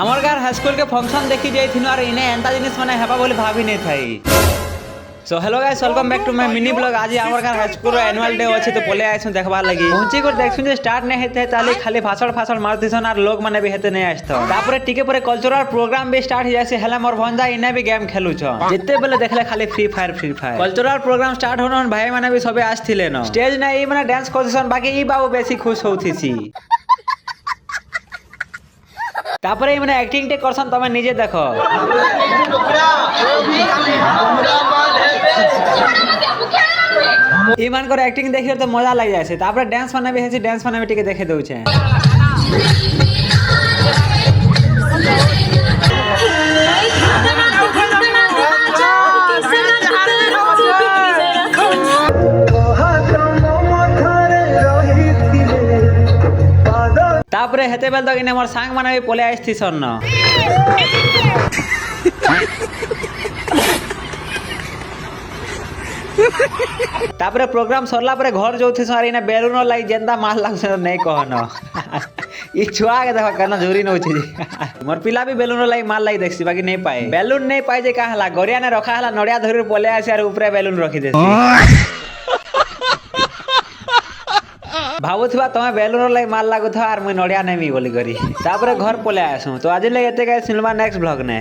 আমার গার হাইস্কুল के फंक्शन देखी जाइथिनु और इने एंता जिनिस माने हेबा बोली भाभी नहीं थाई। So hello guys, welcome back to my mini blog. आज हमर घर हाईस्कूल रो एनुअल डे अछि तो पले आइछु देखबा लागि। पहुंची कर देखछु जे स्टार्ट नै हेते ताली खाली भाषण मारतिसन और लोग माने भी हेते नै आछतो। तापरे टिके परे कल्चरल प्रोग्राम भी स्टार्ट जैसे हेला मोर भंजा इने भी गेम खेलु छ। जिते बेले देखले खाली free fire cultural programme start होनन भाई माने भी सबे आछथिले न। स्टेज नै ई माने डांस करतिसन, बाकी ई बाबू बेसी खुश होथिसी। तापरे ई माने एक्टिंग टे करसन तमे निजे देखो। ई मान कर एक्टिंग देखियो तो मजा लग जाय छै। तापरे डांस माने भी हेछि, डांस माने भी टिके देखे दउ छै। तापरे हेते बेल तक इने हमर सांग माने भी पले आइथि सन न। तापरे प्रोग्राम सरला परे घर जोथि सारी ने बेलून लाई जेंदा माल लाग से नहीं कहन। ई छुआ के देखो कना झुरी न होछि। मोर पिला भी बेलून लाई माल लाई देखसी, बाकी नहीं पाए। बेलून नहीं पाए जे का हला गरिया ने रखा हला नडिया धरि पले आसी और ऊपर बेलून रखी देसी। भावुथबा तमे बेलून लाई माल लागु था और मुई नडिया नेमी बोली करी। तापरे घर पले आसु। तो आज ले एते गाइस सिनेमा नेक्स्ट ब्लॉग ने।